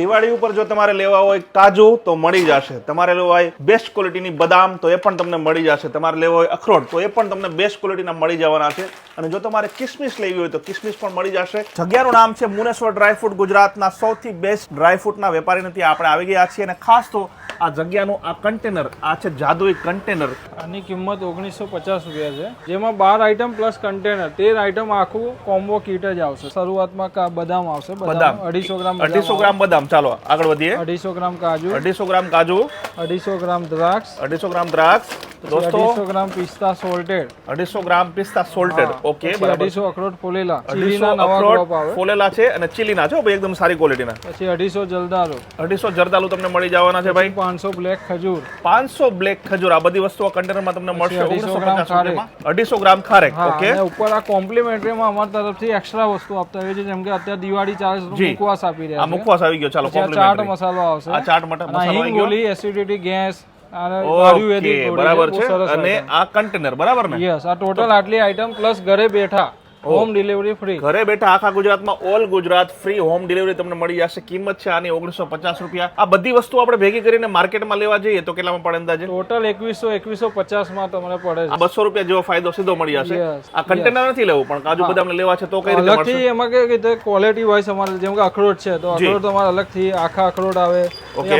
દિવાળી ઉપર જો તમારે લેવા હોય કાજુ તો મળી જશે, તમારે લેવા હોય બેસ્ટ ક્વોલિટીની બદામ તો એ પણ તમને મળી જશે, તમારે લેવા હોય અખરોટ તો એ પણ તમને બેસ્ટ ક્વોલિટીના મળી જવાના છે. અને જો તમારે કિસમિસ લેવી હોય તો કિસમિસ પણ મળી જશે. જગ્યાનું નામ છે મુનેશ્વર ડ્રાયફ્રૂટ, ગુજરાતના સૌથી બેસ્ટ ડ્રાયફ્રૂટના વેપારીને ત્યાં આપણે આવી ગયા છીએ. અને ખાસ તો આ જગ્યાનું આ કન્ટેનર, આ છે જાદુઈ કન્ટેનર. આની કિંમત 1950 રૂપિયા છે, જેમાં 12 આઈટમ પ્લસ કન્ટેનર 13 આઈટમ આખું કોમ્બો કીટ જ આવશે. શરૂઆતમાં બદામ આવશે, બદામ 250 ગ્રામ બદામ. ચાલો આગળ વધીએ. 250 ગ્રામ કાજુ, 250 ગ્રામ કાજુ, 250 ગ્રામ દ્રાક્ષ, 250 ગ્રામ દ્રાક્ષ, દોસ્તો 250 ગ્રામ પિસ્તા સોલ્ટેડ, 250 ગ્રામ પિસ્તા સોલ્ટેડ. ઓકે, 250 અખરોટ ફોલેલા, 250 ચીલીના નવા ક્રોપ આવે, ફોલેલા છે અને ચીલીના છે ભાઈ, એકદમ સારી ક્વોલિટીના. પછી 250 જલદાલુ, 250 જરદાલુ તમને મળી જવાના છે ભાઈ. 500 બ્લેક ખજૂર, 500 બ્લેક ખજૂર. આ બધી વસ્તુઓ કન્ટેનરમાં તમને મળશે. 250 ગ્રામ 250 ગ્રામ ખારેક. ઓકે, અને ઉપર આ કોમ્પ્લિમેન્ટરીમાં અમારી તરફથી એક્સ્ટ્રા વસ્તુ આપતા હોય છે, જેમ કે અત્યારે દિવાળી ચાલે છે, મુખવાસ આપી રહ્યા આ છે. મુખવાસ આવી ગયો. ચાલો, ચાટ મસાલો આવશે, આ ચાટ મસાલો આવી ગયો. ગોલી એસિડિટી ગેસ ઓકે, બરાબર છે. અને આ કન્ટેનર બરાબર ને? યસ, આ ટોટલ આટલી આઈટમ પ્લસ ઘરે બેઠા હોમ ડિલિવરી ફ્રી. ઘરે બેઠા આખા ગુજરાતમાં all Gujarat free home delivery તમને મળી જશે. કિંમત છે આની 1950 રૂપિયા. આ બધી વસ્તુ આપણે ભેગી કરીને માર્કેટમાં લેવા જઈએ તો કેટલામાં પડે અંદાજે? ટોટલ 2150 માં તમને પડે છે. 200 રૂપિયા જેવો ફાયદો સીધો મળી જશે. આ કન્ટેનર નથી લેવું, પણ કાજુ બદામ લેવા છે તો કઈ રીતે મળશે? અલગથી એમાં કે ક્વોલિટી વાઇઝ અમારે, જેમ કે અખરોટ છે તો અખરોટ તમારે અલગથી આખા અખરોટ આવે,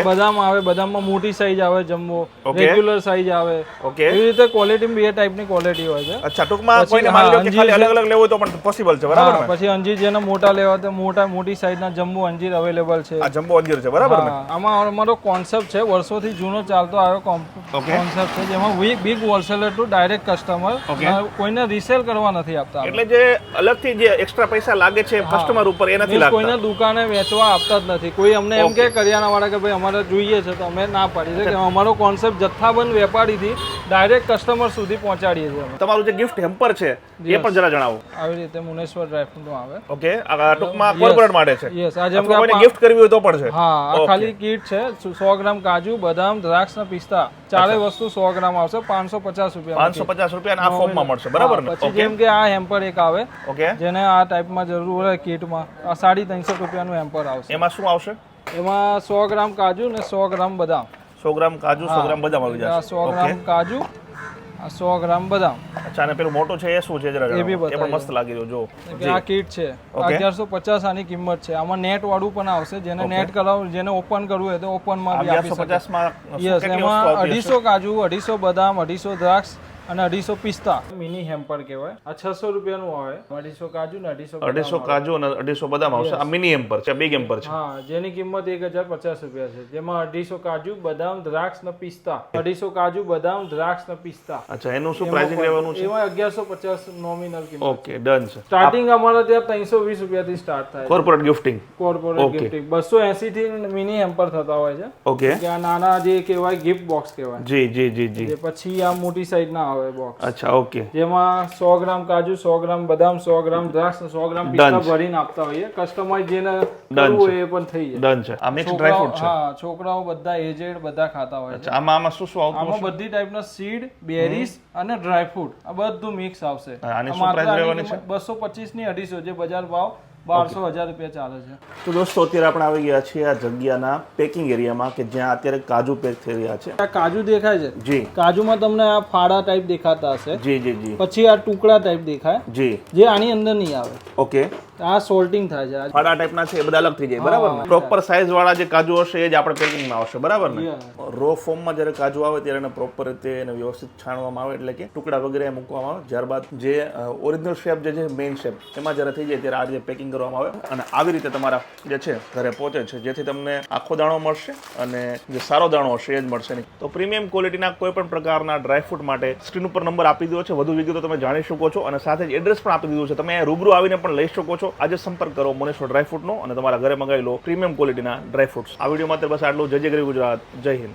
બદામ આવે, બદામમાં મોટી સાઈઝ આવે, જમ્બો રેગ્યુલર સાઈઝ આવે. ઓકે, એવી રીતે ક્વોલિટી બે ટાઈપની ક્વોલિટી હોય છે. અચ્છા, ટૂંકમાં કોઈને માની લો કે ખાલી અલગ અલગ લેવું તો પણ પોસિબલ છે, બરાબર ને? પછી અંજીર જેને મોટા લેવા તો મોટી સાઈઝના જમ્બો અંજીર અવેલેબલ છે. આ જમ્બો અંજીર છે, બરાબર ને? આમાં અમારો કોન્સેપ્ટ છે, વર્ષોથી જૂનો ચાલતો આવ્યો કોન્સેપ્ટ છે, જેમાં big wholesaler to direct customer, કોઈને રીસેલ કરવા નથી આપતા. એટલે જે અલગથી જે એક્સ્ટ્રા પૈસા લાગે છે કસ્ટમર ઉપર એ નથી લાગતા. કોઈને દુકાને વેચવા આપતા જ નથી. કોઈ અમને એમ કે કરિયાના વાળા કે ભાઈ અમારે જોઈએ છે તો અમે ના પાડી છે કે અમારો કોન્સેપ્ટ જથ્થાબંધ વેપારીથી ડાયરેક્ટ કસ્ટમર સુધી પહોંચાડીએ છીએ. તમારું જે ગિફ્ટ હેમ્પર છે એ પણ જરા જણાવો. આવી રીતે મુનેશ્વર ડ્રાયફ્રૂટ નું આવે. ઓકે, આ ટૂંકમાં કોર્પોરેટ માટે છે. યસ, આ જેમ કે કોઈને ગિફ્ટ કરવી હોય તો પણ છે. હા, આ ખાલી કીટ છે. 100 ગ્રામ કાજુ, બદામ, દ્રાક્ષ અને પિસ્તા ચારે વસ્તુ 100 ગ્રામ આવશે. 550 રૂપિયા. 550 રૂપિયા આ ફોર્મમાં મળશે, બરાબર ને? પછી જેમ કે આ હેમ્પર એક આવે, ઓકે, જેને આ ટાઈપમાં જરૂર હોય કીટમાં, આ 350 રૂપિયાનું હેમ્પર આવશે. એમાં શું આવશે? એમાં 100 ગ્રામ કાજુ ને 100 ગ્રામ બદામ. 100 ગ્રામ કાજુ, 100 ગ્રામ બદામ આવી જશે. 100 ગ્રામ કાજુ, 100 ગ્રામ બદામ. અચ્છા, અને પેલું મોટું છે એ શું છે? જરા એ બી એ પણ મસ્ત લાગી રહ્યો. જો આ કીટ છે, 1150 આની કિંમત છે. આમાં નેટ વાળું પણ આવશે, જેને નેટ કરાવવું, જેને ઓપન કરવું હોય તો ઓપન માં બી આપી શકે. 250 માં યસ, એમાં 250 કાજુ, 250 બદામ, 250 દ્રાક્ષ અને 250 પિસ્તા. મિની હેમ્પર કહેવાય. આ 600 રૂપિયાનું આવે. 250 કાજુ ને 250 કાજુ અને 250 બદામ આવશે. આ મિની હેમ્પર છે, બિગ હેમ્પર છે. હા, જેની કિંમત 1050 રૂપિયા છે, જેમાં 250 કાજુ, બદામ, દ્રાક્ષ ને પિસ્તા. 250 કાજુ, બદામ, દ્રાક્ષ ને પિસ્તા. અચ્છા, એનું શું પ્રાઇસિંગ રહેવાનું છે? એમાં 1150 નોમિનલ કિંમત. ઓકે, ડન છે. સ્ટાર્ટિંગ અમારા ત્યાં 320 રૂપિયાથી સ્ટાર્ટ થાય. Corporate gifting. કોર્પોરેટ ગિફ્ટિંગ 280 થી મિની હેમ્પર થતા હોય છે. ઓકે, કે આ નાના જે કહેવાય ગિફ્ટ બોક્સ કહેવાય. જી જી જી જી. પછી આ મોટી સાઈઝ ના આવે બોક્સ. અચ્છા, ઓકે, જેમાં 100 ગ્રામ કાજુ, 100 ગ્રામ બદામ, 100 ગ્રામ દ્રાક્ષ, 100 ગ્રામ પિસ્તા ભરીને આપતા હોઈએ. કસ્ટમાઇઝ જેને કરવું હોય એ પણ થઈ જાય. ડન છે. આ મિક્સ ડ્રાય ફ્રૂટ છે. હા, છોકરાઓ બધા એજેડ બધા ખાતા હોય છે. આમાં શું શું આવતું? આમાં બધી ટાઈપના સીડ, બેરીઝ અને ડ્રાય ફ્રૂટ આ બધું મિક્સ આવશે. આની શું પ્રાઇસ રહેવાની છે? 225 ની 250, જે બજાર ભાવ 1200-1000 રૂપિયા ચાલે છે. તો દોસ્તો, અત્યારે આપણે આવી ગયા છીએ આ જગ્યાના પેકિંગ એરિયામાં, કે જ્યાં અત્યારે કાજુ પેક થઈ રહ્યા છે. આ કાજુ દેખાય છે? જી. કાજુમાં તમને આ ફાડા ટાઈપ દેખાતા હશે. જી જી જી. પછી આ ટુકડા ટાઈપ દેખાય, જી, જે આની અંદર નહીં આવે. ઓકે, આ સોલ્ટિંગ થાય છે. ફાડા ટાઈપના છે એ બધા અલગ થઈ જાય, બરાબર ને? પ્રોપર સાઈઝ વાળા જે કાજુ હશે એ જ આપણે પેકિંગમાં આવશે, બરાબર ને? રો ફોર્મમાં જ્યારે કાજુ આવે ત્યારે એને પ્રોપર રીતે એને વ્યવસ્થિત છાણવામાં આવે, એટલે કે ટુકડા વગેરે મૂકવામાં આવે. ત્યારબાદ જે ઓરિજિનલ શેપ જે છે, મેઇન શેપ, એમાં જ્યારે થઈ જાય ત્યારે આ રીતે પેકિંગ કરવામાં આવે અને આવી રીતે તમારા જે છે ઘરે પહોંચે છે, જેથી તમને આખો દાણો મળશે અને જે સારો દાણો હશે એ જ મળશે નહીં. તો પ્રીમિયમ ક્વોલિટીના કોઈ પણ પ્રકારના ડ્રાયફ્રૂટ માટે સ્ક્રીન ઉપર નંબર આપી દીધો છે, વધુ વિગતો તમે જાણી શકો છો અને સાથે જ એડ્રેસ પણ આપી દીધું છે. તમે રૂબરૂ આવીને પણ લઈ શકો છો. આજે સંપર્ક કરો મુનેશ્વર ડ્રાયફ્રૂટનો અને તમારા ઘરે મંગાવી લો પ્રીમિયમ ક્વોલિટીના ડ્રાયફ્રૂટ્સ. આ વિડીયોમાં બસ આટલું. જય જય ગરી ગુજરાત, જય હિન્દ.